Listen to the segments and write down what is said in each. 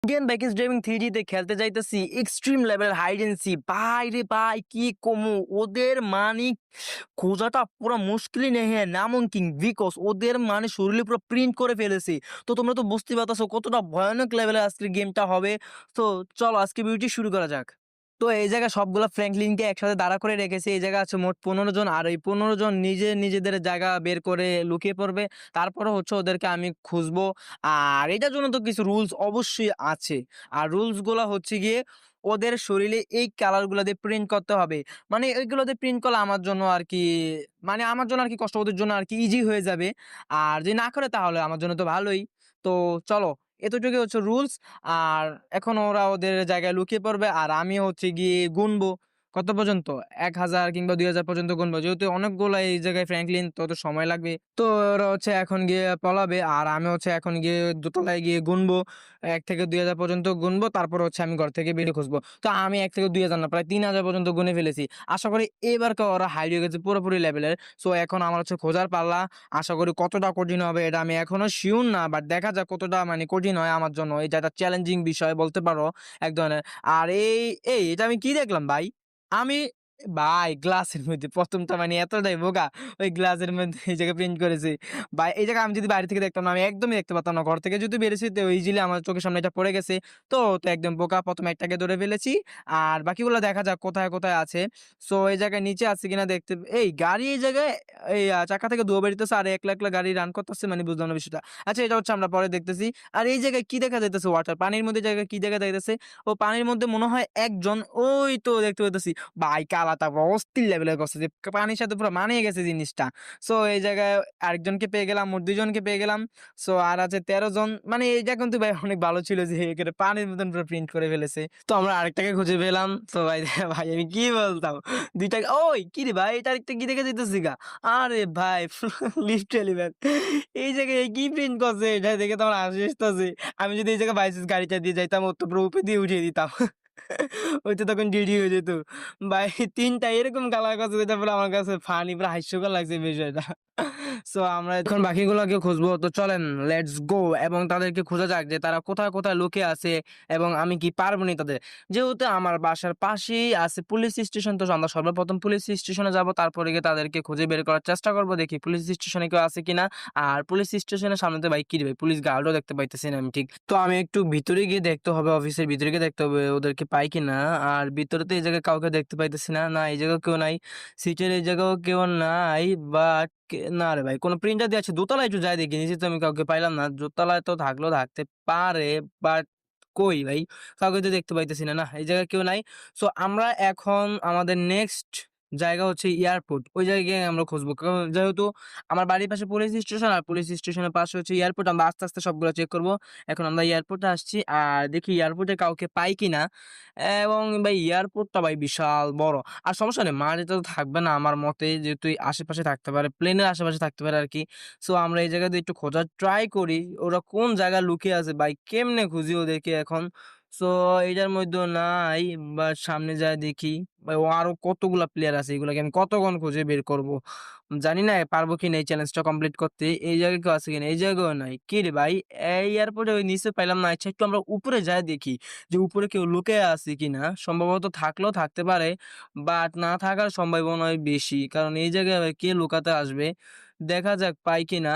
Gain ব্যাকেজ driving 3D তে খেলতে যাইতেছি এক্সট্রিম লেভেলের হাইড এন্ড সি। ভাই রে ভাই কি কমু ওদের মানে খোঁজাটা পুরা মুশকিলই নেই হ্যাঁ নামুমকিন বিকজ ওদের মানে শরীরে পুরো প্রিন্ট করে ফেলেছে। তো তোমরা তো বুঝতেই পারতেছো কতটা ভয়ানক লেভেলের আজকের গেমটা হবে। তো চলো আজকে ভিডিওটি শুরু করা যাক। তো এই জায়গায় সবগুলা ফ্র্যাঙ্কলিনকে একসাথে দাঁড়া করে রেখেছে। এই জায়গায় আছে মোট 15 জন। আর এই 15 জন নিজেদের জায়গা বের করে লুকিয়ে পড়বে। তারপরে হচ্ছে ওদেরকে আমি খুঁজবো। আর এটার জন্য তো কিছু রুলস অবশ্যই আছে। আর রুলস গুলা হচ্ছে গিয়ে ওদের শরীরে এই কালার গুলা দিয়ে প্রিন্ট করতে হবে। মানে এইগুলো দিয়ে প্রিন্ট করলে আমার জন্য আরকি মানে আমার জন্য আরকি কষ্ট ওদের জন্য আরকি ইজি হয়ে যাবে। আর যদি না করে তাহলে আমার জন্য তো ভালোই। তো চলো এতটুকুই হচ্ছে রুলস। আর এখন ওরা ওদের জায়গায় লুকিয়ে পড়বে। আর আমি হচ্ছে গিয়ে গুনবো কত পর্যন্ত? ১,০০০ কিংবা ২,০০০ পর্যন্ত গুনবো। যেহেতু অনেকগুলা এই জায়গায় ফ্র্যাঙ্কলিন তো সময় লাগবে। তো ওরা হচ্ছে এখন গিয়ে পলাবে। আর আমি হচ্ছে এখন গিয়ে দোতলায় গিয়ে গুনবো। ১ থেকে ২,০০০ পর্যন্ত গুনবো। তারপর হচ্ছে আমি ঘর থেকে বের খুঁজবো। তো আমি ১ থেকে ২,০০০ না প্রায় ৩,০০০ পর্যন্ত গুনে ফেলেছি। আশা করি এবারকে ওরা হাইড হয়ে গেছে পুরোপুরি লেভেলের। সো এখন আমার হচ্ছে খোঁজার পাল্লা। আশা করি কতটা কঠিন হবে এটা আমি এখনো সিউর না। বাট দেখা যাক কতটা মানে কঠিন হয় আমার জন্য। এটা একটা চ্যালেঞ্জিং বিষয় বলতে পারো এক ধরনের। আর এটা আমি কি দেখলাম ভাই? আমি ভাই গ্লাসের মধ্যে ১ম টা মানে এতটাই বোকা ওই গ্লাসের মধ্যে এই জায়গায় প্রিন্ট করেছি। ভাই এই জায়গায় আমি যদি বাইরে থেকে দেখতাম না আমি একদমই দেখতে পারতাম না। ঘর থেকে যদি বেরিয়েছি তো ইজিলি আমার চোখের সামনে এটা পড়ে গেছে। তো একদম বোকা ১ম একটাকে ধরে ফেলেছি। আর বাকিগুলো দেখা যাক কোথায় আছে। সো এই জায়গায় নিচে আছে কিনা দেখতে এই গাড়ি এই জায়গায় এই চাকা থেকে ধোঁয়া বেরিতেছে আর একলা গাড়ি রান করতেছে মানে বুঝলাম না বিষয়টা। আচ্ছা এটা হচ্ছে আমরা পরে দেখতেছি। আর এই জায়গায় কি দেখা যাইতেছে ওয়াটার পানির মধ্যে জায়গায় কি দেখা যাইতেছে? ও পানির মধ্যে মনে হয় একজন ওই তো দেখতে পাইতেছি। ভাই কালাটা পুরা অস্থির লেভেলের করছে যে পানির সাথে পুরা মানিয়ে গেছে জিনিসটা। সো এই জায়গায় আরেকজনকে পেয়ে গেলাম, মোট ২ জনকে পেয়ে গেলাম। সো আর আছে ১৩ জন। মানে এইটা কিন্তু ভাই অনেক ভালো ছিল যে একেবারে পানির মতন পুরো প্রিন্ট করে ফেলেছে। তো আমরা আরেকটাকে খুঁজে পেলাম। তো ভাই ভাই আমি কি বলতাম? ২ টা ওই কিরে ভাই এটা আরেকটা কি দেখে যাইতেছি গা? আরে ভাই লিফট এলিভেন এই জায়গায় কি প্রিন্ট করছে এটা দেখে তো আমার হাসি আসতেছে। আমি যদি এই জায়গায় বাই চান্স গাড়িটা দিয়ে যাইতাম ওর তো পুরো উপর দিয়ে উঠিয়ে দিতাম। ওই তো তখন ডিউটি হয়ে যেত। ভাই ৩ টা এরকম কালার করছে যেটা পুরো আমার কাছে ফানি পুরা হাস্যকর লাগছে বিষয়টা। সো আমরা এখন বাকিগুলোকে খুঁজবো। তো চলেন লেটস গো এবং তাদেরকে খোঁজা যাক যে তারা কোথায় লুকিয়ে আছে এবং আমি কি পারবো নি তাদের। যেহেতু আমার বাসার পাশেই আছে পুলিশ স্টেশন তো আমরা সর্বপ্রথম পুলিশ স্টেশনে যাবো। তারপরে গিয়ে তাদেরকে খুঁজে বের করার চেষ্টা করবো। দেখি পুলিশ স্টেশনে কেউ আছে কিনা। আর পুলিশ স্টেশনের সামনে তো ভাই কি রে ভাই পুলিশ গার্ডও দেখতে পাইতেছি না আমি ঠিক। তো আমি একটু ভিতরে গিয়ে দেখতে হবে অফিসের ভিতরে গিয়ে দেখতে হবে ওদেরকে পাই কিনা। আর ভিতরে তো এই জায়গায় কাউকে দেখতে পাইতেছি না। না এই জায়গাও কেউ নাই। সিটের এই জায়গাও কেউ নাই বাট না রে ভাই কোনো প্রিন্টার দিয়ে আছে। দোতলায় একটু যাই দেখি। নিচে তো আমি কাউকে পাইলাম না। দোতলায় তো থাকলেও থাকতে পারে বাট কই ভাই? কাউকে তো দেখতে পাইতেছি না। না এই জায়গায় কেউ নাই। সো আমরা এখন আমাদের নেক্সট জায়গা হচ্ছে এয়ারপোর্ট। ওই জায়গায় গিয়ে আমরা খুঁজবো। কারণ যেহেতু আমার বাড়ির পাশে পুলিশ স্টেশন আর পুলিশ স্টেশনের পাশে হচ্ছে এয়ারপোর্ট। আমরা আস্তে সবগুলো চেক করব। এখন আমরা এয়ারপোর্টে আসছি। আর দেখি এয়ারপোর্টে কাউকে পাই কিনা। এবং ভাই এয়ারপোর্টটা ভাই বিশাল বড়। আর সমস্যা নেই মাটিতে তো থাকবে না আমার মতে যেহেতু এই আশেপাশে থাকতে পারে, প্লেনের আশেপাশে থাকতে পারে আরকি। সো আমরা এই জায়গা দিয়ে একটু খোঁজার ট্রাই করি। ওরা কোন জায়গায় লুকিয়ে আছে ভাই কেমনে খুঁজি ওদেরকে এখন? সো এইটার মধ্যেও নাই বা সামনে যায়ে দেখি। ভাই ও আরো কতগুলা প্লেয়ার আছে এগুলাকে আমি কতক্ষণ খুঁজে বের করব। জানি না পারবো কিনা এই চ্যালেঞ্জটা কমপ্লিট করতে। এই জায়গায় কেউ আছে কিনা? এই জায়গায়ও নাই। কিরে ভাই এই এয়ারপোর্টে ওই নিচে পাইলাম না। আচ্ছা একটু আমরা উপরে যায়ে দেখি যে উপরে কেউ লুকিয়ে আছে কিনা। সম্ভবত থাকলেও থাকতে পারে। বাট না থাকার সম্ভাবনাই বেশি। কারণ এই জায়গায় ভাই কে লুকাতে আসবে? দেখা যাক পাই কিনা।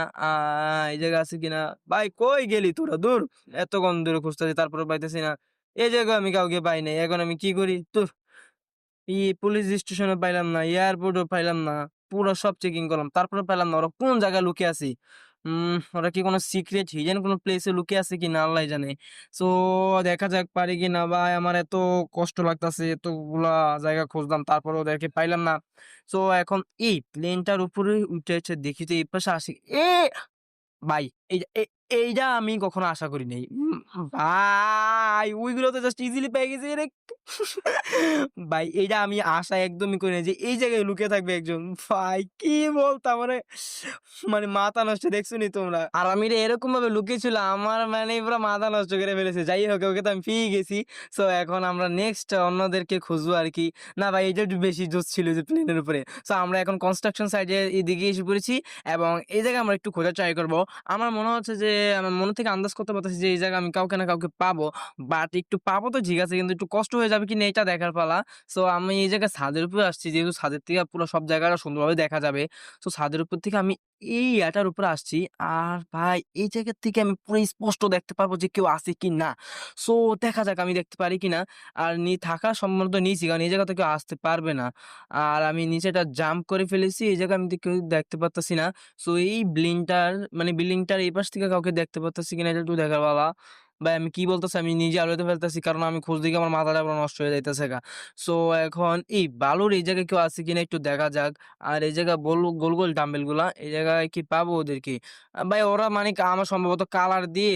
এই জায়গায় আছে কিনা? ভাই কই গেলি তোরা? দূর! এতক্ষণ ধরে খুঁজতেছি তারপরেও পাইতেছি না। এই জায়গায় আমি কাউকে পাই নাই। এখন আমি কি করি? ধুর! পুলিশ স্টেশনও পাইলাম না, এয়ারপোর্টও পাইলাম না। পুরো সব চেকিং করলাম। তারপরেও পাইলাম না। ওরা কোন জায়গায় লুকিয়ে আছে? ওরা কি কোনো সিক্রেট হিডেন কোনো প্লেসে লুকিয়ে আছে কিনা আল্লাহই জানে। সো দেখা যাক পারি কিনা ভাই আমার এত কষ্ট লাগতাছে। এতগুলা জায়গা খুঁজলাম তারপরেও ওদেরকে পাইলাম না। সো এখন এই প্লেনটার উপরে উঠে দেখি যে এই পাশে আসি। ভাই এই এ এইটা আমি কখনো আশা করি নাই। ভাই ওইগুলো তো জাস্ট ইজিলি পেয়ে গেছি রে। ভাই এইটা আমি আশা একদমই করি নাই যে এই জায়গায় লুকিয়ে থাকবে একজন। ভাই কি বলতাম মানে মাথা নষ্ট দেখছোনি তোমরা। আর আমি রে এরকমভাবে লুকিয়েছিল আমার মানে পুরা মাথা নষ্ট করে ফেলেছে। যাই হোক ওকে তো আমি পেয়ে গেছি। সো এখন আমরা নেক্সট অন্যদেরকে খুঁজবো আরকি। না ভাই এটা একটু বেশি জোশ ছিল যে প্লেনের উপরে। সো আমরা এখন কনস্ট্রাকশন সাইটে এদিকে এসে পড়েছি এবং এই জায়গায় আমরা একটু খোঁজার ট্রাই করব। আমার মনে হচ্ছে যে আমার মনে থেকে আন্দাজ করতে পারতেছি যে এই জায়গায় আমি কাউকে না কাউকে পাবো। বাট একটু পাবো তো ঠিক আছে কিন্তু একটু কষ্ট হয়ে যাবে কিনা এটা দেখার পালা। সো আমি এই জায়গায় ছাদের উপরে আসছি যেহেতু ছাদের থেকে পুরো সব জায়গাটা সুন্দরভাবে দেখা যাবে। সো ছাদের উপর থেকে আমি এই ইয়াটার উপরে আসছি। আর ভাই এই জায়গা থেকে আমি পুরো স্পষ্ট দেখতে পারবো যে কেউ আছে কিনা। সো দেখা যাক আমি দেখতে পারি কিনা। আর থাকা সম্ভবত নিচই কারণ এই জায়গা থেকে কেউ আসতে পারবে না। আর আমি নিচেটা জাম্প করে ফেলেছি। এই জায়গায় আমি কেউ দেখতে পারতেছি না। সো এই বিল্ডিংটার এই পাশ থেকে কাউকে দেখতে পারতেছি কিনা এটা একটু দেখার পালা। ভাই আমি কি বলতেছি আমি নিজে আলোতে ফেলতেছি কারণ আমি খোঁজ দিকে আমার মাথাটা পুরো নষ্ট হয়ে যাইতেছে গা। সো এখন এই বালুর এই জায়গায় কেউ আছে কিনা একটু দেখা যাক। আর এই জায়গায় গোল, গোল ডাম্বেল গুলা এই জায়গায় কি পাবো ওদেরকে? ভাই ওরা মানে আমার সম্ভবত কালার দিয়ে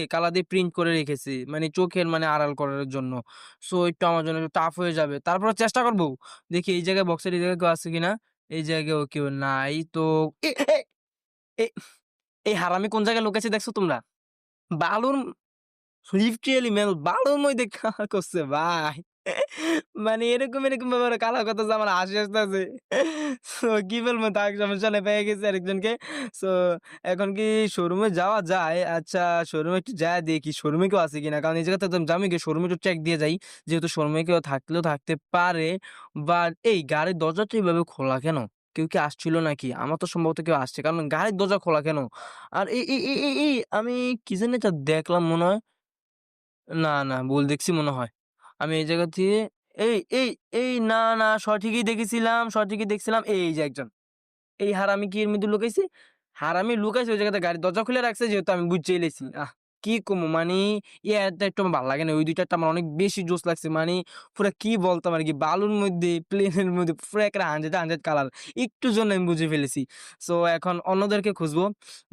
প্রিন্ট করে রেখেছে। মানে চোখের আড়াল করার জন্য। সো একটু আমার জন্য একটু টাফ হয়ে যাবে। তারপরেও চেষ্টা করব। দেখি এই জায়গায় বক্সের এই জায়গায় কেউ আছে কিনা? এই জায়গায়ও কেউ নাই। তো এ এ এ এই হারামি কোন জায়গায় লুকাইছে দেখছো তোমরা? বালুর লিটারেলি ম্যাম বালুর মধ্যে কালা করছে ভাই। এরকম ভাবে ওরা কালা করতেছে আমার হাসি আসতেছে। সো কি বলবো থাক সমস্যা নাই পেয়ে গেছি আরেকজনকে। সো এখন কি শোরুমে যাওয়া যায়? আচ্ছা শোরুমে একটু যায়া দেখি শোরুমে কেউ আছে কিনা। কারণ এই জায়গাতে তো যাবোই কি শোরুমে একটু চেক দিয়ে যাই। যেহেতু শোরুমে কেউ থাকলেও থাকতে পারে। বাট এই গাড়ির দরজাটা এভাবে খোলা কেন? কেউ কি আসছিল নাকি? আমার তো সম্ভবত কেউ আসছে। কারণ গাড়ির দরজা খোলা কেন? আর এই আমি কি জানি একটা দেখলাম মনে হয়। না, ভুল দেখছি মনে হয়। আমি এই জায়গা থেকে না সঠিকই দেখেছিলাম, সঠিকই দেখছিলাম। এই যে একজন। এই হারামি কি এর মধ্যে লুকাইছে? হারামি লুকাইছে ওই জায়গাতে গাড়ির দরজা খুলে রাখছে যেহেতু আমি বুইঝাই লেছি। কি কমু ইয়াটা একটু আমার ভাল লাগে না। ওই ২ টা আমার অনেক বেশি জোশ লাগছে। পুরা কি বলতাম আরকি বালুর মধ্যে, প্লেনের মধ্যে পুরা একেবারে 100 কালার। একটুর জন্য আমি বুঝে ফেলেছি। সো এখন অন্যদেরকে খুঁজবো।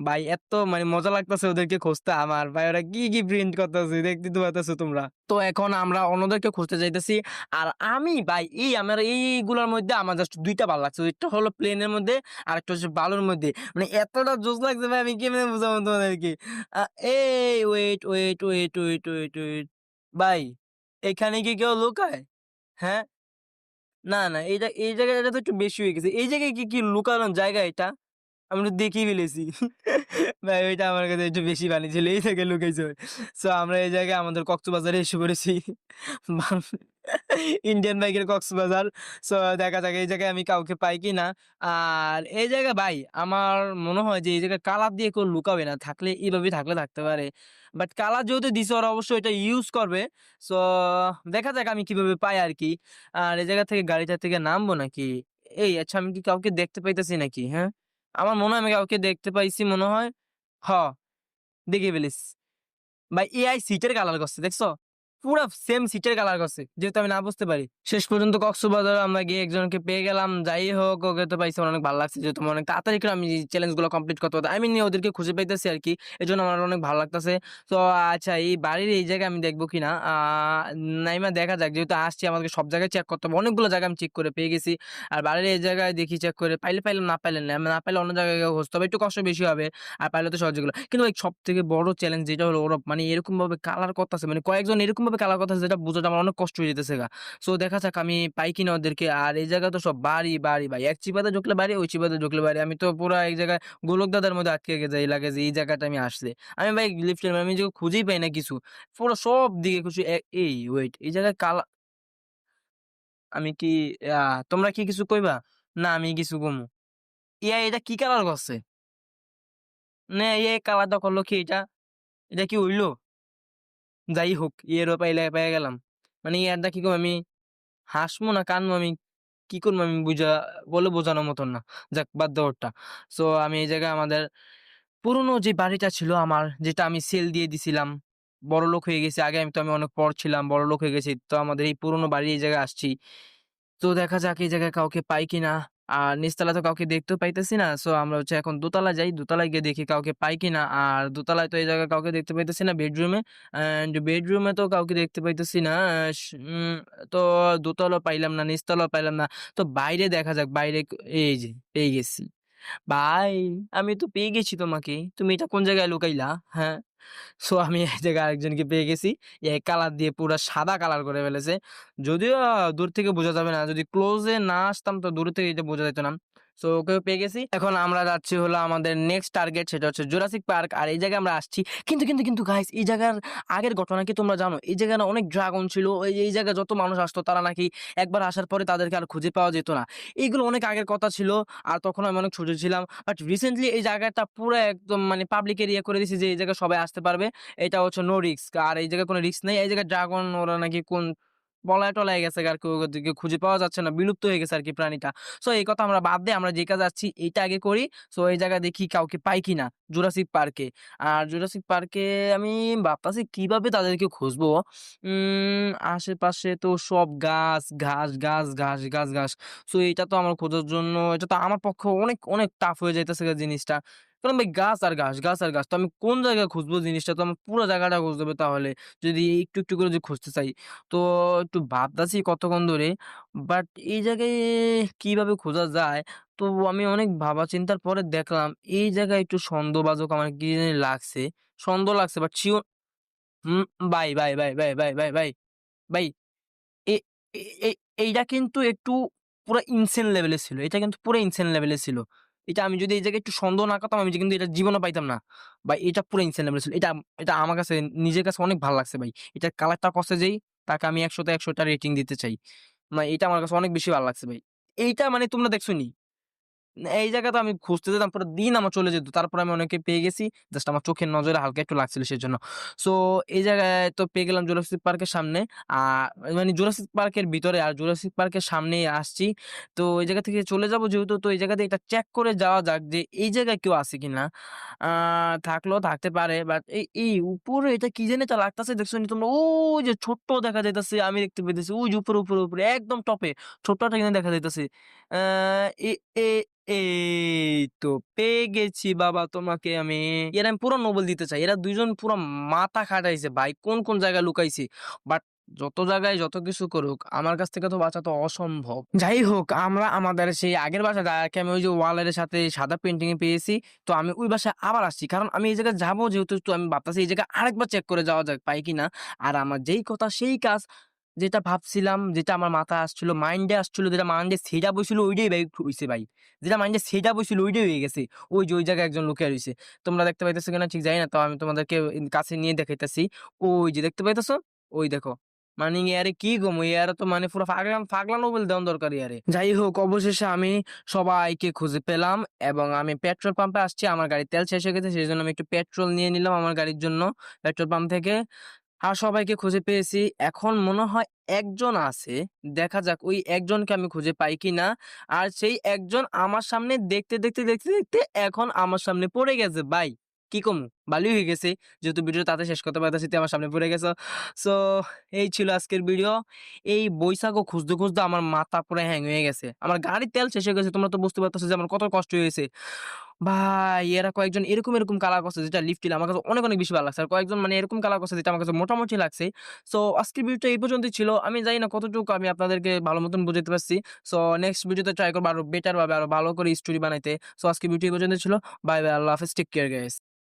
ভাই এত মজা লাগতেছে ওদেরকে খুঁজতে আমার। ভাই ওরা কি প্রিন্ট করতেছে দেখতেই তো পারতেছো তোমরা। তো এখন আমরা অন্যদেরকে খুঁজতে যাইতেছি। আর আমি ভাই আমার এইগুলোর মধ্যে আমার জাস্ট ২ টা ভাল লাগছে। একটা হলো প্লেনের মধ্যে আরেকটা হচ্ছে বালুর মধ্যে। এতটা জোশ লাগছে ভাই আমি কেমনে বুঝাবো তোমাদেরকে। আ এই ওয়েট। ভাই এখানে কি কেউ লুকায়? হ্যাঁ? না, এই জায়গাটা তো একটু বেশি হয়ে গেছে। এই জায়গায় কি লুকানোর জায়গা এটা? আমি তো দেখেই ফেলেছি। ভাই ওইটা আমার কাছে একটু বেশি বানি ছিল। এই জায়গায় লুকাইছে। সো আমরা এই জায়গায় আমাদের কক্সবাজারে এসে পড়েছি। বাং ইন্ডিয়ান বাইকের কক্সবাজার। সো দেখা যাক এই জায়গায় আমি কাউকে পাই কিনা। আর এই জায়গায় ভাই আমার মনে হয় যে এই জায়গায় কালার দিয়ে কেউ লুকাবে না। থাকলে এভাবেই থাকতে পারে। বাট কালার যেহেতু দিছে ওরা অবশ্যই এটা ইউজ করবে। সো দেখা যাক আমি কিভাবে পাই আরকি। আর এই জায়গা থেকে গাড়িটা থেকে নামবো নাকি? আচ্ছা আমি কি কাউকে দেখতে পাইতেছি নাকি? হ্যাঁ? আমার মনে হয় আমি কাউকে দেখতে পাইছি মনে হয়। হ, দেখে ফেলিস। ভাই এআই সিটের কালার করছে দেখছো? পুরা সেম সিটের কালার করছে। যেহেতু আমি না বুঝতে পারি। শেষ পর্যন্ত কক্সবাজারে আমরা গিয়ে একজনকে পেয়ে গেলাম। যাই হোক ওকে তো পাইছি আমার অনেক ভালো লাগছে যেহেতু আমার অনেক তাড়াতাড়ি করে আমি চ্যালেঞ্জ গুলো কমপ্লিট করতে পারতাম। ওদেরকে খুঁজে পাইতেছি আরকি। এজন্য আমার অনেক ভালো লাগতেছে। তো আচ্ছা এই বাড়ির এই জায়গায় আমি দেখবো কিনা নাইমা দেখা যাক যেহেতু আসছি আমাদেরকে সব জায়গায় চেক করতে হবে। অনেকগুলো জায়গায় আমি চেক করে পেয়ে গেছি। আর বাড়ির এই জায়গায় দেখি চেক করে পাইলে পাইলাম না পাইলে না। না পাইলে অন্য জায়গায় গিয়ে খুঁজতে হবে। একটু কষ্ট বেশি হবে। আর পাইলে তো সহজ যেগুলো। কিন্তু ভাই সবথেকে বড় চ্যালেঞ্জ যেটা হলো ওরা এরকমভাবে কালার করতেছে কয়েকজন এরকমভাবে কালার করতেছে যেটা বোঝাটা আমার অনেক কষ্ট হয়ে যাইতেছে গা। সো দেখা যাক আমি পাই কিনা ওদেরকে। আর এই জায়গায় তো সব বাড়ি ভাই। এক চিপাতে ঢুকলে বাড়ি, ওই চিপাতে ঢুকলে বাড়ি। আমি তো পুরা এক জায়গায় গোলকধাঁধার মধ্যে আটকে যাই লাগে যে এই জায়গাটা আমি আসলে। আমি ভাই লিফটের আমি যে খুঁজেই পাই না কিছু। পুরো সব দিকে খুঁজি এই ওয়েট এই জায়গায় আমি কি আ তোমরা কি কিছু কইবা? না আমি কিছু কমু। এটা কি কালার করছে? কালারটা করলো কি এটা? এটা কি হইল? যাই হোক, ইয়েরও পেয়ে গেলাম। ইয়ারটা কি করব আমি হাসবো না কানবো আমি কি করবো আমি বলে বোঝানোর মতন না। যাক বাদ দাও ওটা। সো আমি এই জায়গায় আমাদের পুরনো যে বাড়িটা ছিল আমার যেটা আমি সেল দিয়ে দিছিলাম। বড়লোক হয়ে গেছি। আগে আমি অনেক পর ছিলাম। বড়লোক হয়ে গেছি। তো আমাদের এই পুরনো বাড়ির এই জায়গায় আসছি। তো দেখা যাক এই জায়গায় কাউকে পাই কিনা। আর নিচতলা তো কাউকে দেখতেও পাইতেছি না। সো আমরা হচ্ছে এখন দোতলায় যাই। দোতলায় গিয়ে দেখি কাউকে পাই কিনা। আর দোতলায় তো এই জায়গায় কাউকে দেখতে পাইতেছি না বেডরুমে। অ্যান্ড বেডরুমে তো কাউকে দেখতে পাইতেছি না। আ স উম তো দোতলাও পাইলাম না, নিচতলাও পাইলাম না। তো বাইরে দেখা যাক বাইরে এই যে পেয়ে গেছি। ভাই আমি তো পেয়ে গেছি তোমাকে। তুমি এটা কোন জায়গায় লুকাইলা? হ্যাঁ? সো আমি এক জায়গায় আরেকজনকে পেয়ে গেছি। কালার দিয়ে পুরা সাদা কালার করে ফেলেছে। যদিও দূর থেকে বোঝা যাবে না। যদি ক্লোজ এ না আসতাম তো দূর থেকে এটা বোঝা যেত না। সো ওকেও পেয়ে গেছি। এখন আমরা যাচ্ছি হলো আমাদের নেক্সট টার্গেট, সেটা হচ্ছে জুরাসিক পার্ক। আর এই জায়গায় আমরা আসছি। কিন্তু গাইস, এই জায়গার আগের ঘটনা কি তোমরা জানো? এই জায়গায় না অনেক ড্রাগন ছিল। এই জায়গায় যত মানুষ আসতো তারা নাকি একবার আসার পরে তাদেরকে আর খুঁজে পাওয়া যেত না। এইগুলো অনেক আগের কথা ছিল। আর তখন আমি অনেক ছোট ছিলাম। বাট রিসেন্টলি এই জায়গাটা পুরা একদম মানে পাবলিক এরিয়া করে দিয়েছে যে এই জায়গায় সবাই আসতে পারবে। এটা হচ্ছে নো রিস্ক। আর এই জায়গায় কোনো রিস্ক নেই। এই জায়গায় ড্রাগন ওরা নাকি কোন পলায়-টলায় গেছে আর কি, ওদেরকে খুঁজে পাওয়া যাচ্ছে না। বিলুপ্ত হয়ে গেছে আরকি প্রাণীটা। সো এই কথা আমরা বাদ দিয়ে আমরা যে কাজে যাচ্ছি এইটা আগে করি। সো এই জায়গায় দেখি কাউকে পাই কিনা জুরাসিক পার্কে। আর জুরাসিক পার্কে আমি ভাবতাছি কিভাবে তাদেরকে খুঁজবো। আশেপাশে তো সব গাছ। সো এইটা তো আমার খোঁজার জন্য এটা তো আমার পক্ষে অনেক টাফ হয়ে যাইতেছে জিনিসটা। কারণ ভাই গাছ আর গাছ। তো আমি কোন জায়গায় খুঁজবো জিনিসটা? তো আমার পুরো জায়গাটা খুঁজতে হবে তাহলে। যদি একটু করে যদি খুঁজতে চাই। তো একটু ভাবতাছি কতক্ষণ ধরে। বাট এই জায়গায় কিভাবে খোঁজা যায়? তো আমি অনেক ভাবা চিন্তার পরে দেখলাম এই জায়গায় একটু সন্দেহবাচক আমার কি জানি লাগছে। সন্দেহ লাগছে বাট সিওর হুম, ভাই, ভাই এ এ এ এইটা কিন্তু একটু পুরা ইনসেন লেভেলের ছিল। এটা কিন্তু পুরা ইনসেন লেভেলের ছিল। এটা আমি যদি এই জায়গায় একটু সন্দেহ না করতাম আমি যে কিন্তু এটা জীবনেও পাইতাম না। ভাই এটা পুরা ইনসেন লেভেলের ছিল। এটা আমার কাছে নিজের কাছে অনেক ভাল লাগছে ভাই। এটার কালারটা কসে যেই তাকে আমি ১০০ তে ১০০ টা রেটিং দিতে চাই। এটা আমার কাছে অনেক বেশি ভাল লাগছে ভাই। এইটা মানে তোমরা দেখছোনি? এই জায়গাতে আমি খুঁজতে যেতাম পুরা দিন আমার চলে যেত। তারপরে আমি অনেককে পেয়ে গেছি। জাস্ট আমার চোখের নজরে হালকা একটু লাগছিল সেজন্য। সো এই জায়গায় তো পেয়ে গেলাম জুরাসিক পার্কের সামনে। আ মানে জুরাসিক পার্কের ভিতরে আর জুরাসিক পার্কের সামনেই আসছি। তো এই জায়গা থেকে চলে যাবো যেহেতু, তো এই জায়গা থেকে এটা চেক করে যাওয়া যাক যে এই জায়গায় কেউ আছে কিনা। আ থাকলেও থাকতে পারে। বাট এই উপরে এটা কি জানি একটা লাগতাছে দেখছোনি তোমরা? ওই যে ছোট্ট দেখা যাইতাছে আমি দেখতে পাইতেছি। ওই যে উপরে একদম টপে ছোট্ট একটা জিনিস দেখা যাইতাছে। আ এ এ এই তো পেয়ে গেছি বাবা তোমাকে আমি। এর আমি পুরা নোবেল দিতে চাই। এরা ২ জন পুরা মাথা খাটাইছে ভাই। কোন জায়গায় লুকাইছি। বাট যত জায়গায় যত কিছু করুক, আমার কাছ থেকে তো বাঁচা তো অসম্ভব। যাই হোক, আমরা আমাদের সেই আগের বাসায় যাকে আমি ওই যে ওয়ালের সাথে সাদা পেইন্টিং এ পেয়েছি। তো আমি ওই বাসায় আবার আসছি। কারণ আমি এই জায়গায় যাবো যেহেতু, তো আমি ভাবতেছি এই জায়গায় আরেকবার চেক করে যাওয়া যাক পাই কিনা। আর আমার যেই কথা সেই কাজ। যেটা ভাবছিলাম, যেটা আমার মাথায় আসছিল, মাইন্ডে আসছিল, যেটা মাইন্ডে সেট আপ হইছিল ওইটাই ভাই হইছে ভাই। যেটা মাইন্ডে সেট আপ হইছিল ওইটাই হয়ে গেছে। ওই যে ওই জায়গায় একজন লুকায় রইছে। তোমরা দেখতে পাইতেছো কিনা ঠিক জানি না। তো আমি তোমাদেরকে কাছে নিয়ে দেখাইতেছি। ওই যে দেখতে পাইতেছো? ওই দেখো। মানে ইয়ারে কি কমু? ইয়ারে তো মানে পুরা পাগলা নোবেল দেওয়ান দরকার ইয়ারে। যাই হোক, অবশেষে আমি সবাইকে খুঁজে পেলাম এবং আমি পেট্রোল পাম্পে আসছি। আমার গাড়ির তেল শেষ হয়ে গেছে। সেজন্য আমি একটু পেট্রোল নিয়ে নিলাম আমার গাড়ির জন্য পেট্রোল পাম্প থেকে। আর সবাইকে খুঁজে পেয়েছি। এখন মনে হয় একজন আছে। দেখা যাক ওই একজনকে আমি খুঁজে পাই কিনা। আর সেই একজন আমার সামনে দেখতে এখন আমার সামনে পড়ে গেছে ভাই। কি কমু? ভালোই হয়ে গেছে। যেহেতু ভিডিও তাড়াতাড়ি শেষ করতে পারতেছি তুই আমার সামনে পড়ে গেছো। সো এই ছিল আজকের ভিডিও। এই বইসাগো খুঁজতে আমার মাথা পুরা হ্যাং হয়ে গেছে। আমার গাড়ির তেল শেষ হয়ে গেছে। তোমরা তো বুঝতে পারতেছো যে আমার কত কষ্ট হয়েছে। ভাই এরা কয়েকজন এরকম কালার করছে যেটা লিফটিল আমার কাছে অনেক বেশি ভালো লাগছে। আর কয়েকজন মানে এরকম কালার করছে যেটা আমার কাছে মোটামুটি লাগছে। সো আজকের ভিডিওটা এই পর্যন্তই ছিল। আমি জানি না কতটুকু আমি আপনাদেরকে ভালো মতন বুঝাইতে পারছি। সো নেক্সট ভিডিওতে ট্রাই করব আরো বেটার ভাবে আরো ভালো করে স্টোরি বানাইতে। সো আজকের ভিডিও এই পর্যন্তই ছিল। বাই, আল্লাহ হাফেজ। Take care guys.